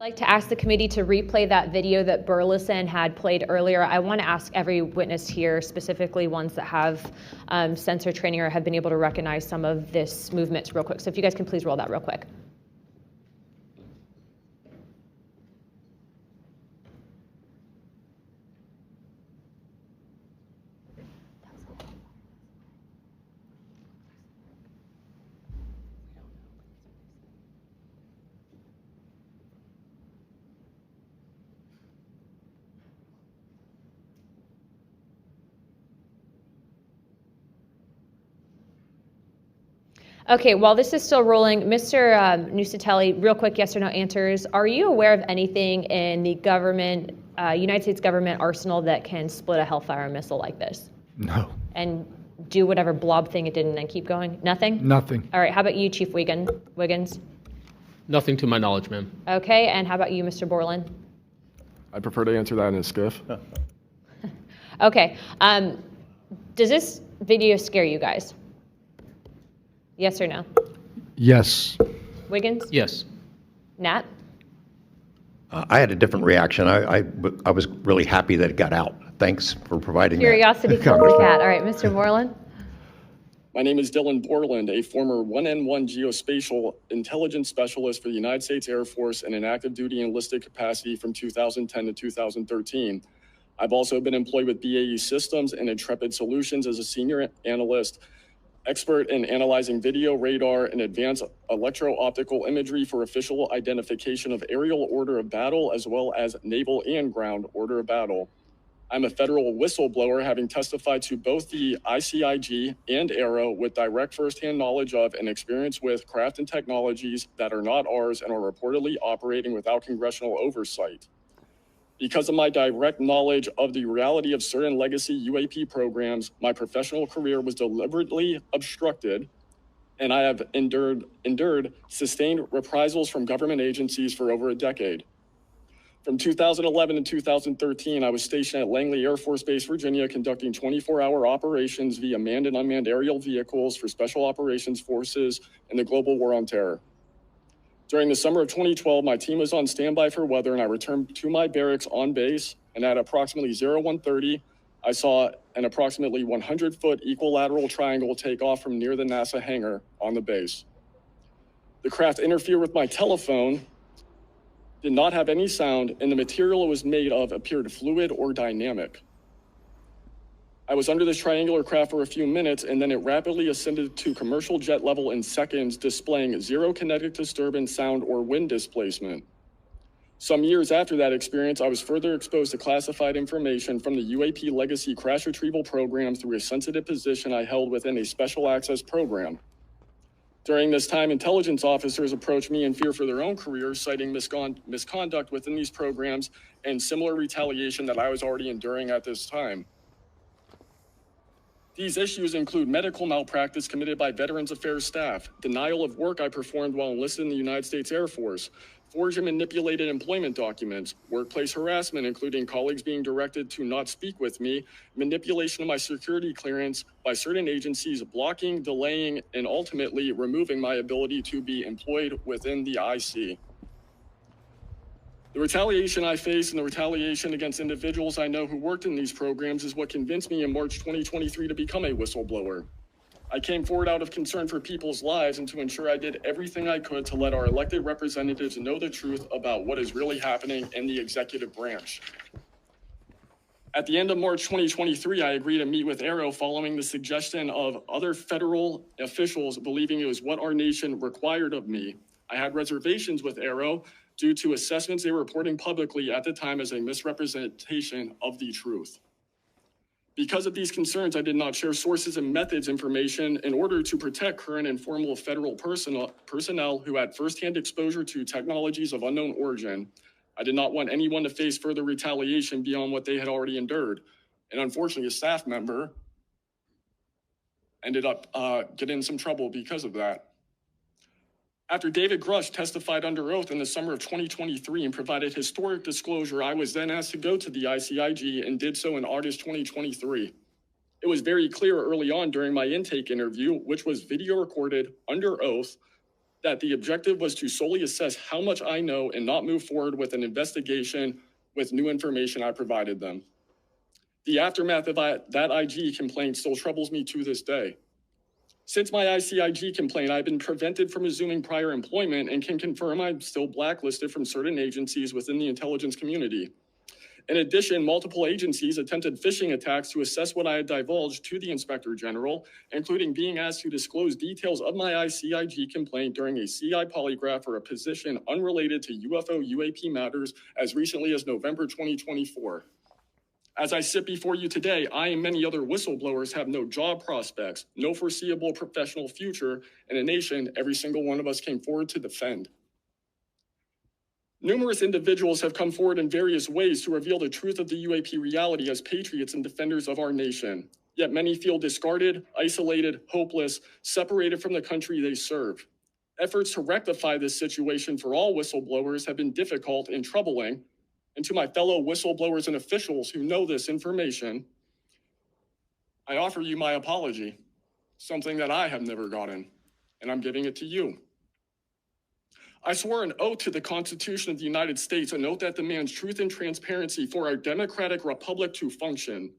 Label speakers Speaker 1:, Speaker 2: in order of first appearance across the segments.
Speaker 1: I'd like to ask the committee to replay that video that Burleson had played earlier. I want to ask every witness here, specifically ones that have sensor training or have been able to recognize some of this movement real quick. So if you guys can please roll that real quick. Okay, while this is still rolling, Mr. Nusatelli, real quick yes or no answers. Are you aware of anything in the government, United States government arsenal that can split a Hellfire missile like this?
Speaker 2: No.
Speaker 1: And do whatever blob thing it did and then keep going? Nothing?
Speaker 2: Nothing.
Speaker 1: All right, how about you, Chief Wiggins?
Speaker 3: Nothing to my knowledge, ma'am.
Speaker 1: Okay, and how about you, Mr. Borland?
Speaker 4: I prefer to answer that in a skiff.
Speaker 1: Okay, does this video scare you guys? Yes or no?
Speaker 2: Yes.
Speaker 1: Wiggins?
Speaker 3: Yes.
Speaker 1: Nat?
Speaker 5: I had a different reaction. I was really happy that it got out. Thanks for providing
Speaker 1: Curiosity
Speaker 5: that.
Speaker 1: killed the cat. All right, Mr. Borland?
Speaker 4: My name is Dylan Borland, a former 1N1 geospatial intelligence specialist for the United States Air Force in an active duty enlisted capacity from 2010 to 2013. I've also been employed with BAE Systems and Intrepid Solutions as a senior analyst, expert in analyzing video, radar, and advanced electro-optical imagery for official identification of aerial order of battle, as well as naval and ground order of battle. I'm a federal whistleblower, having testified to both the ICIG and AARO with direct firsthand knowledge of and experience with craft and technologies that are not ours and are reportedly operating without congressional oversight. Because of my direct knowledge of the reality of certain legacy UAP programs, my professional career was deliberately obstructed, and I have endured sustained reprisals from government agencies for over a decade. From 2011 to 2013, I was stationed at Langley Air Force Base, Virginia, conducting 24-hour operations via manned and unmanned aerial vehicles for Special Operations Forces in the global war on terror. During the summer of 2012, my team was on standby for weather, and I returned to my barracks on base, and at approximately 01:30, I saw an approximately 100-foot equilateral triangle take off from near the NASA hangar on the base. The craft interfered with my telephone, did not have any sound, and the material it was made of appeared fluid or dynamic. I was under this triangular craft for a few minutes, and then it rapidly ascended to commercial jet level in seconds, displaying zero kinetic disturbance, sound, or wind displacement. Some years after that experience, I was further exposed to classified information from the UAP Legacy Crash Retrieval Program through a sensitive position I held within a special access program. During this time, intelligence officers approached me in fear for their own careers, citing misconduct within these programs and similar retaliation that I was already enduring at this time. These issues include medical malpractice committed by Veterans Affairs staff, denial of work I performed while enlisted in the United States Air Force, forged and manipulated employment documents, workplace harassment, including colleagues being directed to not speak with me, manipulation of my security clearance by certain agencies, blocking, delaying, and ultimately removing my ability to be employed within the IC. The retaliation I face and the retaliation against individuals I know who worked in these programs is what convinced me in March 2023 to become a whistleblower. I came forward out of concern for people's lives and to ensure I did everything I could to let our elected representatives know the truth about what is really happening in the executive branch. At the end of March 2023, I agreed to meet with AARO following the suggestion of other federal officials believing it was what our nation required of me. I had reservations with AARO due to assessments they were reporting publicly at the time as a misrepresentation of the truth. Because of these concerns, I did not share sources and methods information in order to protect current and former federal personnel who had firsthand exposure to technologies of unknown origin. I did not want anyone to face further retaliation beyond what they had already endured. And unfortunately, a staff member ended up getting in some trouble because of that. After David Grush testified under oath in the summer of 2023 and provided historic disclosure, I was then asked to go to the ICIG and did so in August 2023. It was very clear early on during my intake interview, which was video recorded under oath, that the objective was to solely assess how much I know and not move forward with an investigation with new information I provided them. The aftermath of that IG complaint still troubles me to this day. Since my ICIG complaint, I've been prevented from resuming prior employment and can confirm I'm still blacklisted from certain agencies within the intelligence community. In addition, multiple agencies attempted phishing attacks to assess what I had divulged to the Inspector General, including being asked to disclose details of my ICIG complaint during a CI polygraph for a position unrelated to UFO UAP matters as recently as November 2024. As I sit before you today, I and many other whistleblowers have no job prospects, no foreseeable professional future, and a nation every single one of us came forward to defend. Numerous individuals have come forward in various ways to reveal the truth of the UAP reality as patriots and defenders of our nation. Yet many feel discarded, isolated, hopeless, separated from the country they serve. Efforts to rectify this situation for all whistleblowers have been difficult and troubling. And to my fellow whistleblowers and officials who know this information, I offer you my apology, something that I have never gotten, and I'm giving it to you. I swore an oath to the Constitution of the United States, an oath that demands truth and transparency for our democratic republic to function.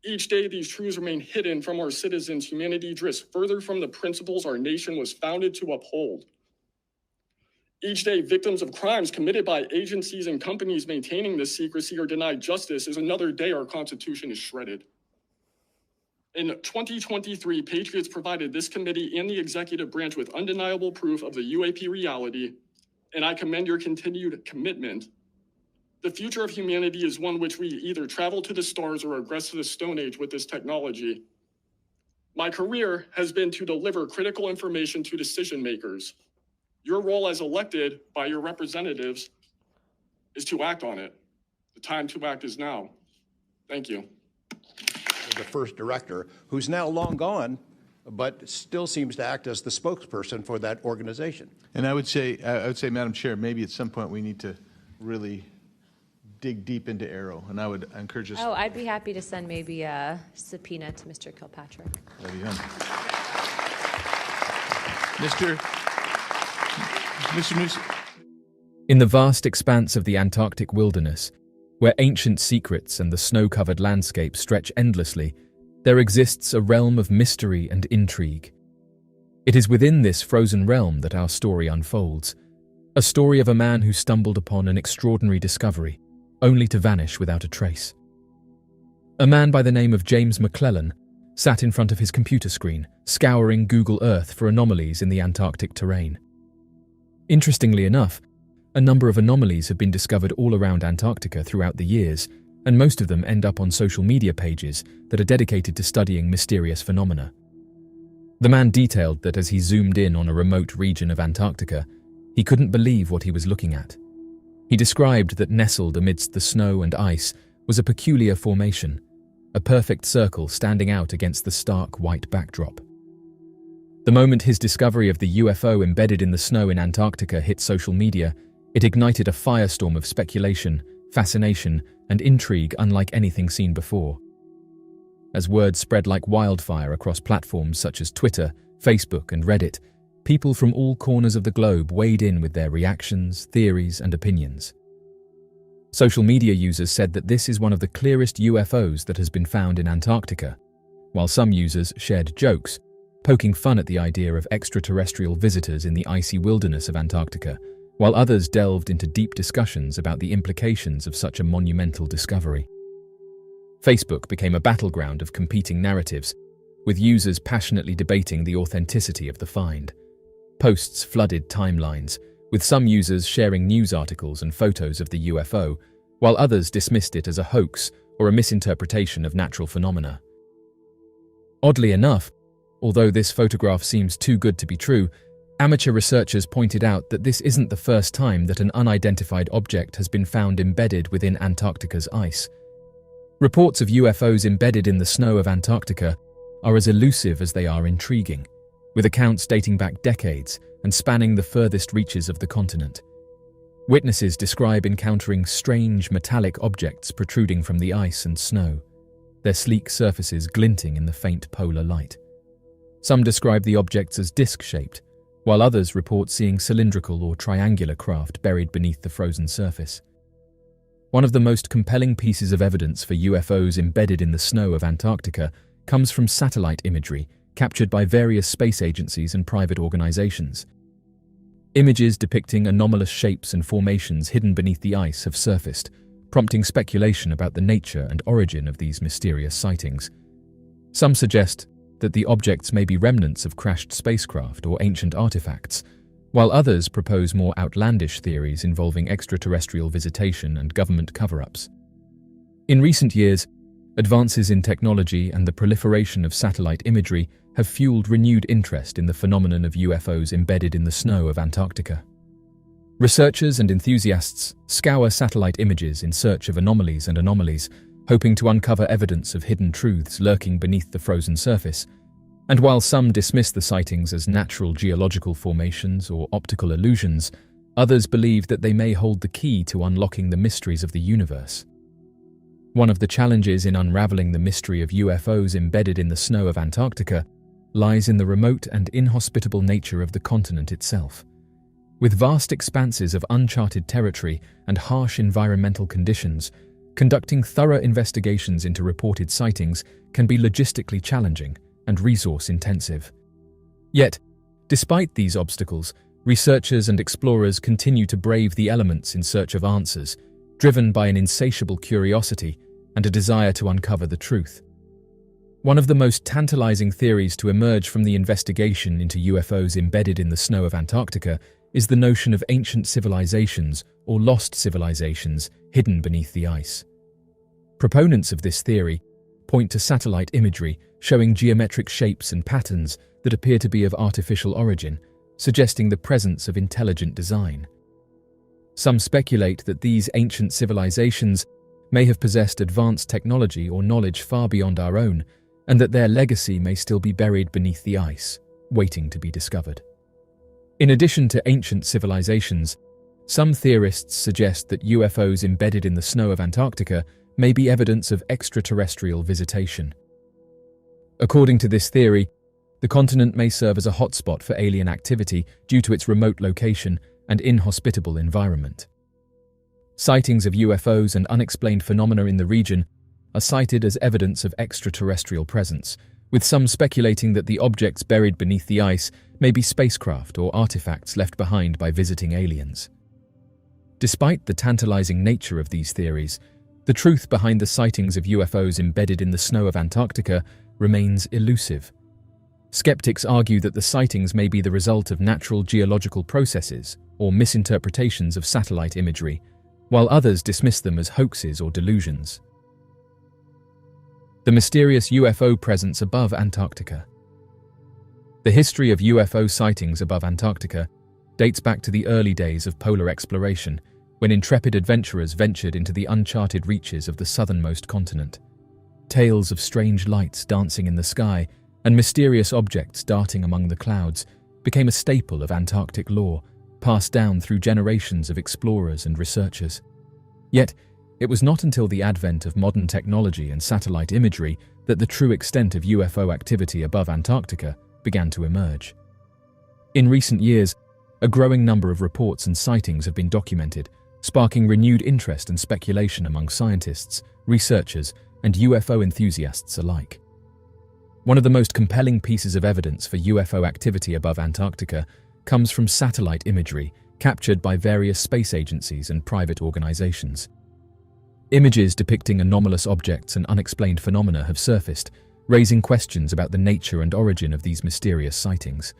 Speaker 4: Each day, these truths remain hidden from our citizens. Humanity drifts further from the principles our nation was founded to uphold. Each day, victims of crimes committed by agencies and companies maintaining this secrecy are denied justice is another day our Constitution is shredded. In 2023, Patriots provided this committee and the executive branch with undeniable proof of the UAP reality, and I commend your continued commitment. The future of humanity is one which we either travel to the stars or regress to the Stone Age with this technology. My career has been to deliver critical information to decision makers. Your role as elected by your representatives is to act on it. The time to act is now. Thank you.
Speaker 5: The first director, who's now long gone, but still seems to act as the spokesperson for that organization.
Speaker 2: And I would say, Madam Chair, maybe at some point we need to really dig deep into AARO, and I would encourage us.
Speaker 1: Oh, I'd be happy to send maybe a subpoena to Mr. Kilpatrick.
Speaker 2: Mr. News.
Speaker 6: In the vast expanse of the Antarctic wilderness, where ancient secrets and the snow-covered landscape stretch endlessly, there exists a realm of mystery and intrigue. It is within this frozen realm that our story unfolds, a story of a man who stumbled upon an extraordinary discovery, only to vanish without a trace. A man by the name of James McClellan sat in front of his computer screen, scouring Google Earth for anomalies in the Antarctic terrain. Interestingly enough, a number of anomalies have been discovered all around Antarctica throughout the years, and most of them end up on social media pages that are dedicated to studying mysterious phenomena. The man detailed that as he zoomed in on a remote region of Antarctica, he couldn't believe what he was looking at. He described that nestled amidst the snow and ice was a peculiar formation, a perfect circle standing out against the stark white backdrop. The moment his discovery of the UFO embedded in the snow in Antarctica hit social media, it ignited a firestorm of speculation, fascination, and intrigue unlike anything seen before. As word spread like wildfire across platforms such as Twitter, Facebook, and Reddit, people from all corners of the globe weighed in with their reactions, theories, and opinions. Social media users said that this is one of the clearest UFOs that has been found in Antarctica, while some users shared jokes, poking fun at the idea of extraterrestrial visitors in the icy wilderness of Antarctica, while others delved into deep discussions about the implications of such a monumental discovery. Facebook became a battleground of competing narratives, with users passionately debating the authenticity of the find. Posts flooded timelines, with some users sharing news articles and photos of the UFO, while others dismissed it as a hoax or a misinterpretation of natural phenomena. Oddly enough, although this photograph seems too good to be true, amateur researchers pointed out that this isn't the first time that an unidentified object has been found embedded within Antarctica's ice. Reports of UFOs embedded in the snow of Antarctica are as elusive as they are intriguing, with accounts dating back decades and spanning the furthest reaches of the continent. Witnesses describe encountering strange metallic objects protruding from the ice and snow, their sleek surfaces glinting in the faint polar light. Some describe the objects as disc-shaped, while others report seeing cylindrical or triangular craft buried beneath the frozen surface. One of the most compelling pieces of evidence for UFOs embedded in the snow of Antarctica comes from satellite imagery captured by various space agencies and private organizations. Images depicting anomalous shapes and formations hidden beneath the ice have surfaced, prompting speculation about the nature and origin of these mysterious sightings. Some suggest that the objects may be remnants of crashed spacecraft or ancient artifacts, while others propose more outlandish theories involving extraterrestrial visitation and government cover-ups. In recent years, advances in technology and the proliferation of satellite imagery have fueled renewed interest in the phenomenon of UFOs embedded in the snow of Antarctica. Researchers and enthusiasts scour satellite images in search of anomalies, hoping to uncover evidence of hidden truths lurking beneath the frozen surface. And while some dismiss the sightings as natural geological formations or optical illusions, others believe that they may hold the key to unlocking the mysteries of the universe. One of the challenges in unraveling the mystery of UFOs embedded in the snow of Antarctica lies in the remote and inhospitable nature of the continent itself. With vast expanses of uncharted territory and harsh environmental conditions, conducting thorough investigations into reported sightings can be logistically challenging and resource-intensive. Yet, despite these obstacles, researchers and explorers continue to brave the elements in search of answers, driven by an insatiable curiosity and a desire to uncover the truth. One of the most tantalizing theories to emerge from the investigation into UFOs embedded in the snow of Antarctica is the notion of ancient civilizations or lost civilizations hidden beneath the ice. Proponents of this theory point to satellite imagery showing geometric shapes and patterns that appear to be of artificial origin, suggesting the presence of intelligent design. Some speculate that these ancient civilizations may have possessed advanced technology or knowledge far beyond our own, and that their legacy may still be buried beneath the ice, waiting to be discovered. In addition to ancient civilizations, some theorists suggest that UFOs embedded in the snow of Antarctica may be evidence of extraterrestrial visitation. According to this theory, the continent may serve as a hotspot for alien activity due to its remote location and inhospitable environment. Sightings of UFOs and unexplained phenomena in the region are cited as evidence of extraterrestrial presence, with some speculating that the objects buried beneath the ice may be spacecraft or artifacts left behind by visiting aliens. Despite the tantalizing nature of these theories, the truth behind the sightings of UFOs embedded in the snow of Antarctica remains elusive. Skeptics argue that the sightings may be the result of natural geological processes or misinterpretations of satellite imagery, while others dismiss them as hoaxes or delusions. The mysterious UFO presence above Antarctica. The history of UFO sightings above Antarctica dates back to the early days of polar exploration, when intrepid adventurers ventured into the uncharted reaches of the southernmost continent. Tales of strange lights dancing in the sky and mysterious objects darting among the clouds became a staple of Antarctic lore, passed down through generations of explorers and researchers. Yet, it was not until the advent of modern technology and satellite imagery that the true extent of UFO activity above Antarctica began to emerge. In recent years, a growing number of reports and sightings have been documented, sparking renewed interest and speculation among scientists, researchers, and UFO enthusiasts alike. One of the most compelling pieces of evidence for UFO activity above Antarctica comes from satellite imagery captured by various space agencies and private organizations. Images depicting anomalous objects and unexplained phenomena have surfaced, raising questions about the nature and origin of these mysterious sightings.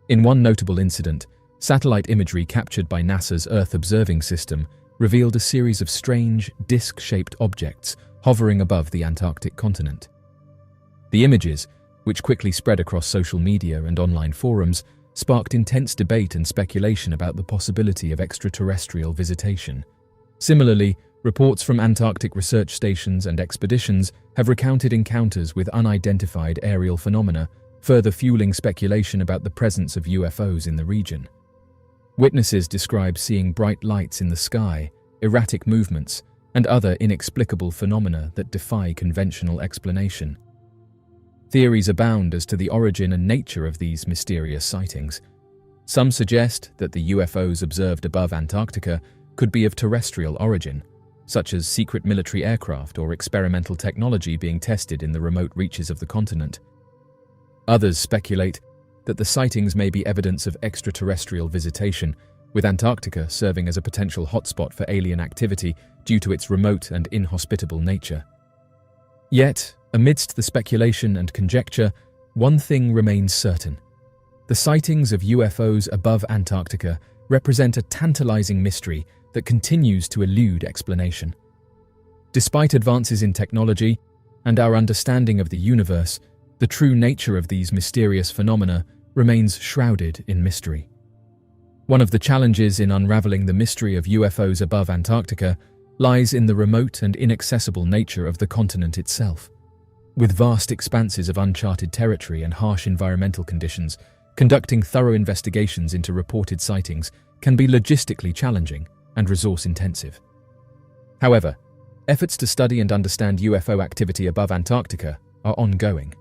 Speaker 6: In one notable incident, satellite imagery captured by NASA's Earth Observing System revealed a series of strange, disc-shaped objects hovering above the Antarctic continent. The images, which quickly spread across social media and online forums, sparked intense debate and speculation about the possibility of extraterrestrial visitation. Similarly, reports from Antarctic research stations and expeditions have recounted encounters with unidentified aerial phenomena, further fueling speculation about the presence of UFOs in the region. Witnesses describe seeing bright lights in the sky, erratic movements, and other inexplicable phenomena that defy conventional explanation. Theories abound as to the origin and nature of these mysterious sightings. Some suggest that the UFOs observed above Antarctica could be of terrestrial origin, such as secret military aircraft or experimental technology being tested in the remote reaches of the continent. Others speculate that the sightings may be evidence of extraterrestrial visitation, with Antarctica serving as a potential hotspot for alien activity due to its remote and inhospitable nature. Yet, amidst the speculation and conjecture, one thing remains certain. The sightings of UFOs above Antarctica represent a tantalizing mystery that continues to elude explanation. Despite advances in technology and our understanding of the universe, the true nature of these mysterious phenomena remains shrouded in mystery. One of the challenges in unraveling the mystery of UFOs above Antarctica lies in the remote and inaccessible nature of the continent itself. With vast expanses of uncharted territory and harsh environmental conditions, conducting thorough investigations into reported sightings can be logistically challenging and resource-intensive. However, efforts to study and understand UFO activity above Antarctica are ongoing.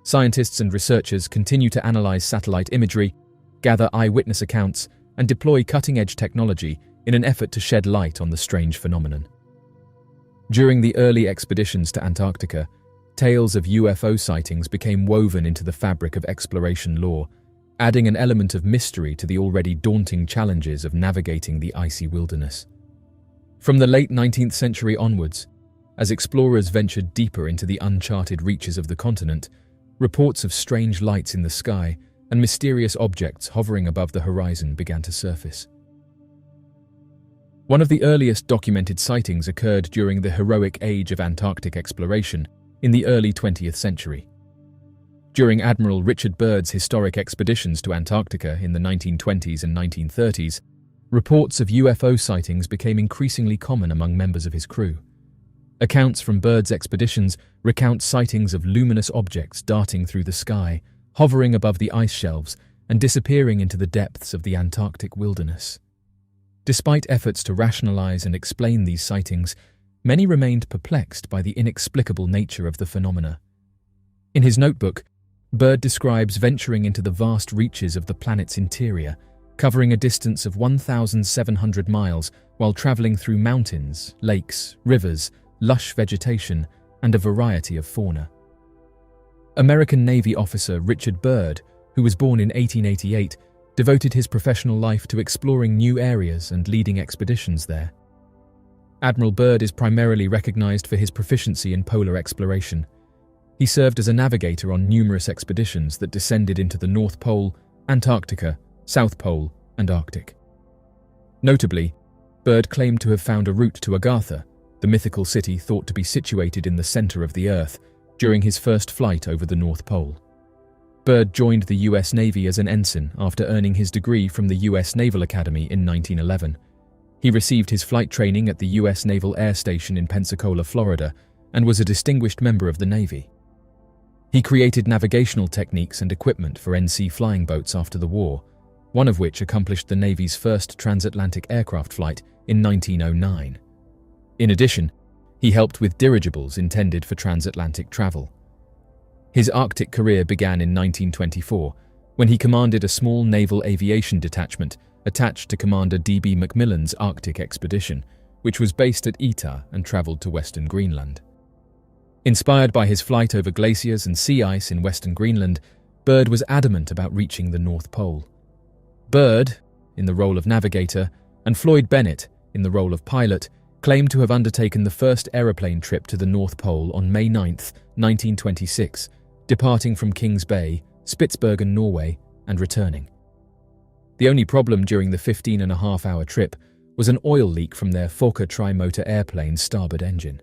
Speaker 6: Scientists and researchers continue to analyze satellite imagery, gather eyewitness accounts, and deploy cutting-edge technology in an effort to shed light on the strange phenomenon. During the early expeditions to Antarctica, tales of UFO sightings became woven into the fabric of exploration lore, adding an element of mystery to the already daunting challenges of navigating the icy wilderness. From the late 19th century onwards, as explorers ventured deeper into the uncharted reaches of the continent, reports of strange lights in the sky and mysterious objects hovering above the horizon began to surface. One of the earliest documented sightings occurred during the heroic age of Antarctic exploration in the early 20th century. During Admiral Richard Byrd's historic expeditions to Antarctica in the 1920s and 1930s, reports of UFO sightings became increasingly common among members of his crew. Accounts from Byrd's expeditions recount sightings of luminous objects darting through the sky, hovering above the ice shelves, and disappearing into the depths of the Antarctic wilderness. Despite efforts to rationalize and explain these sightings, many remained perplexed by the inexplicable nature of the phenomena. In his notebook, Byrd describes venturing into the vast reaches of the planet's interior, covering a distance of 1,700 miles while traveling through mountains, lakes, rivers, lush vegetation, and a variety of fauna. American Navy officer Richard Byrd, who was born in 1888, devoted his professional life to exploring new areas and leading expeditions there. Admiral Byrd is primarily recognized for his proficiency in polar exploration. He served as a navigator on numerous expeditions that descended into the North Pole, Antarctica, South Pole, and Arctic. Notably, Byrd claimed to have found a route to Agartha, the mythical city thought to be situated in the center of the Earth, during his first flight over the North Pole. Byrd joined the U.S. Navy as an ensign after earning his degree from the U.S. Naval Academy in 1911. He received his flight training at the U.S. Naval Air Station in Pensacola, Florida, and was a distinguished member of the Navy. He created navigational techniques and equipment for NC flying boats after the war, one of which accomplished the Navy's first transatlantic aircraft flight in 1909. In addition, he helped with dirigibles intended for transatlantic travel. His Arctic career began in 1924, when he commanded a small naval aviation detachment attached to Commander D.B. Macmillan's Arctic expedition, which was based at Etah and traveled to western Greenland. Inspired by his flight over glaciers and sea ice in western Greenland, Byrd was adamant about reaching the North Pole. Byrd, in the role of navigator, and Floyd Bennett, in the role of pilot, claimed to have undertaken the first aeroplane trip to the North Pole on May 9, 1926, departing from Kings Bay, Spitsbergen, Norway, and returning. The only problem during the 15-and-a-half-hour trip was an oil leak from their Fokker tri-motor airplane's starboard engine.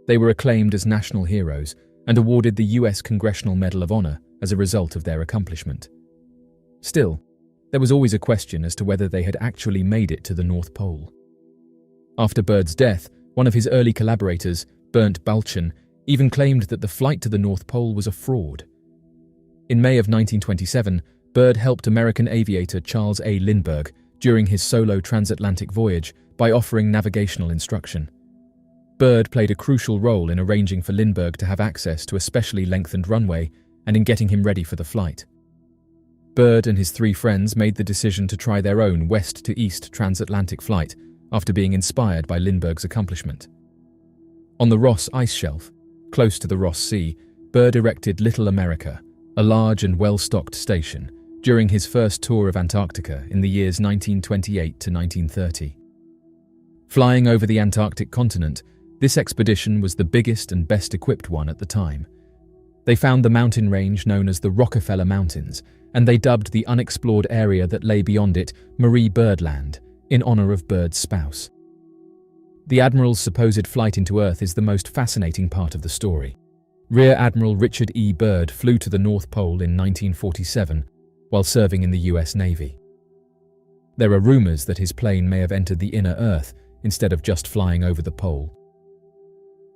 Speaker 6: They were acclaimed as national heroes and awarded the U.S. Congressional Medal of Honor as a result of their accomplishment. Still, there was always a question as to whether they had actually made it to the North Pole. After Byrd's death, one of his early collaborators, Bernd Balchen, even claimed that the flight to the North Pole was a fraud. In May of 1927, Byrd helped American aviator Charles A. Lindbergh during his solo transatlantic voyage by offering navigational instruction. Byrd played a crucial role in arranging for Lindbergh to have access to a specially lengthened runway and in getting him ready for the flight. Byrd and his 3 friends made the decision to try their own west-to-east transatlantic flight after being inspired by Lindbergh's accomplishment. On the Ross Ice Shelf, close to the Ross Sea, Byrd erected Little America, a large and well-stocked station, during his first tour of Antarctica in the years 1928 to 1930. Flying over the Antarctic continent, this expedition was the biggest and best-equipped one at the time. They found the mountain range known as the Rockefeller Mountains, and they dubbed the unexplored area that lay beyond it Marie Byrd Land, in honor of Byrd's spouse. The Admiral's supposed flight into Earth is the most fascinating part of the story. Rear Admiral Richard E. Byrd flew to the North Pole in 1947 while serving in the US Navy. There are rumors that his plane may have entered the inner Earth instead of just flying over the pole.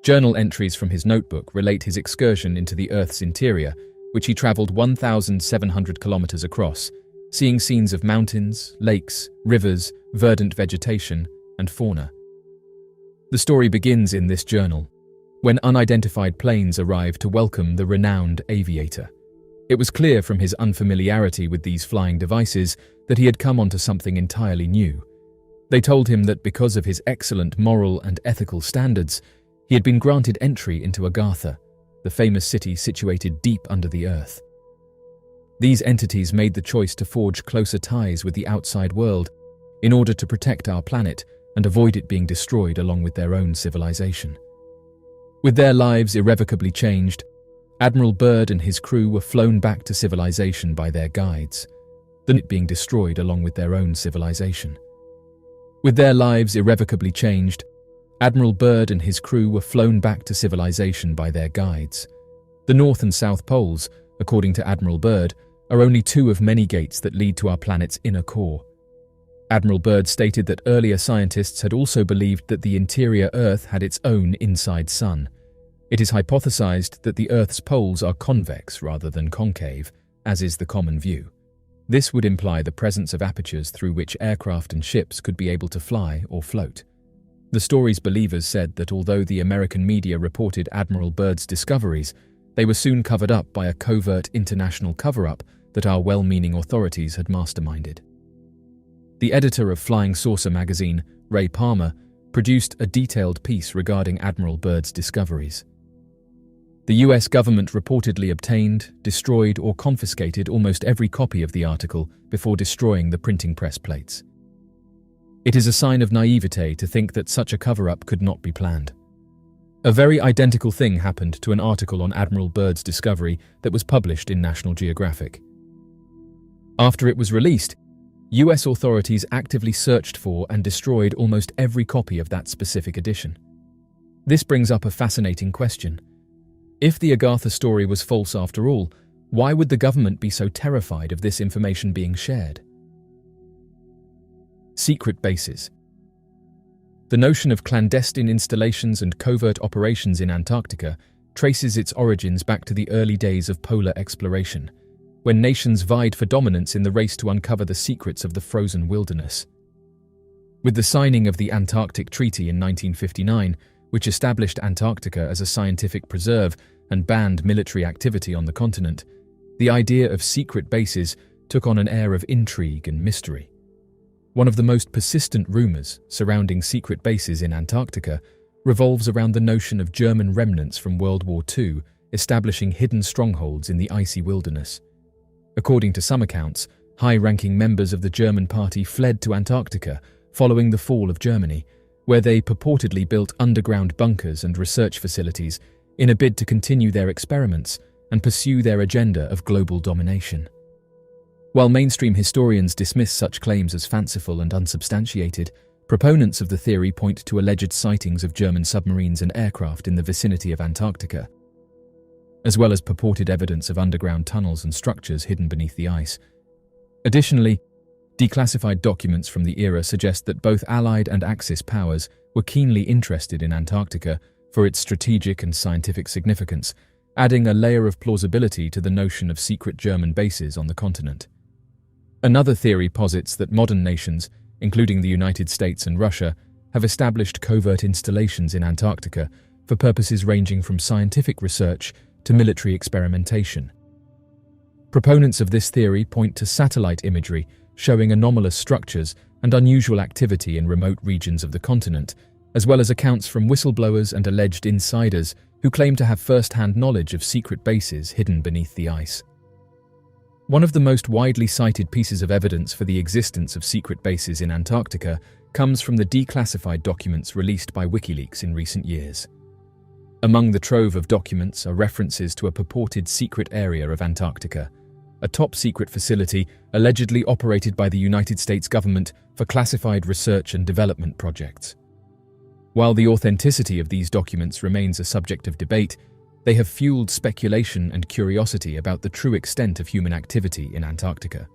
Speaker 6: Journal entries from his notebook relate his excursion into the Earth's interior, which he traveled 1,700 kilometers across, seeing scenes of mountains, lakes, rivers, verdant vegetation, and fauna. The story begins in this journal, when unidentified planes arrived to welcome the renowned aviator. It was clear from his unfamiliarity with these flying devices that he had come onto something entirely new. They told him that because of his excellent moral and ethical standards, he had been granted entry into Agartha, the famous city situated deep under the earth. These entities made the choice to forge closer ties with the outside world in order to protect our planet and avoid it being destroyed along with their own civilization. With their lives irrevocably changed, Admiral Byrd and his crew were flown back to civilization by their guides, than it being destroyed along with their own civilization. With their lives irrevocably changed, Admiral Byrd and his crew were flown back to civilization by their guides. The North and South Poles, according to Admiral Byrd, are only 2 of many gates that lead to our planet's inner core. Admiral Byrd stated that earlier scientists had also believed that the interior Earth had its own inside sun. It is hypothesized that the Earth's poles are convex rather than concave, as is the common view. This would imply the presence of apertures through which aircraft and ships could be able to fly or float. The story's believers said that although the American media reported Admiral Byrd's discoveries, they were soon covered up by a covert international cover-up that our well-meaning authorities had masterminded. The editor of Flying Saucer magazine, Ray Palmer, produced a detailed piece regarding Admiral Byrd's discoveries. The US government reportedly obtained, destroyed, or confiscated almost every copy of the article before destroying the printing press plates. It is a sign of naivete to think that such a cover-up could not be planned. A very identical thing happened to an article on Admiral Byrd's discovery that was published in National Geographic. After it was released, US authorities actively searched for and destroyed almost every copy of that specific edition. This brings up a fascinating question. If the Agartha story was false after all, why would the government be so terrified of this information being shared? Secret bases. The notion of clandestine installations and covert operations in Antarctica traces its origins back to the early days of polar exploration, when nations vied for dominance in the race to uncover the secrets of the frozen wilderness. With the signing of the Antarctic Treaty in 1959, which established Antarctica as a scientific preserve and banned military activity on the continent, the idea of secret bases took on an air of intrigue and mystery. One of the most persistent rumors surrounding secret bases in Antarctica revolves around the notion of German remnants from World War II establishing hidden strongholds in the icy wilderness. According to some accounts, high-ranking members of the German party fled to Antarctica following the fall of Germany, where they purportedly built underground bunkers and research facilities in a bid to continue their experiments and pursue their agenda of global domination. While mainstream historians dismiss such claims as fanciful and unsubstantiated, proponents of the theory point to alleged sightings of German submarines and aircraft in the vicinity of Antarctica, as well as purported evidence of underground tunnels and structures hidden beneath the ice. Additionally, declassified documents from the era suggest that both Allied and Axis powers were keenly interested in Antarctica for its strategic and scientific significance, adding a layer of plausibility to the notion of secret German bases on the continent. Another theory posits that modern nations, including the United States and Russia, have established covert installations in Antarctica for purposes ranging from scientific research to military experimentation. Proponents of this theory point to satellite imagery showing anomalous structures and unusual activity in remote regions of the continent, as well as accounts from whistleblowers and alleged insiders who claim to have first-hand knowledge of secret bases hidden beneath the ice. One of the most widely cited pieces of evidence for the existence of secret bases in Antarctica comes from the declassified documents released by WikiLeaks in recent years. Among the trove of documents are references to a purported secret area of Antarctica, a top-secret facility allegedly operated by the United States government for classified research and development projects. While the authenticity of these documents remains a subject of debate, they have fueled speculation and curiosity about the true extent of human activity in Antarctica.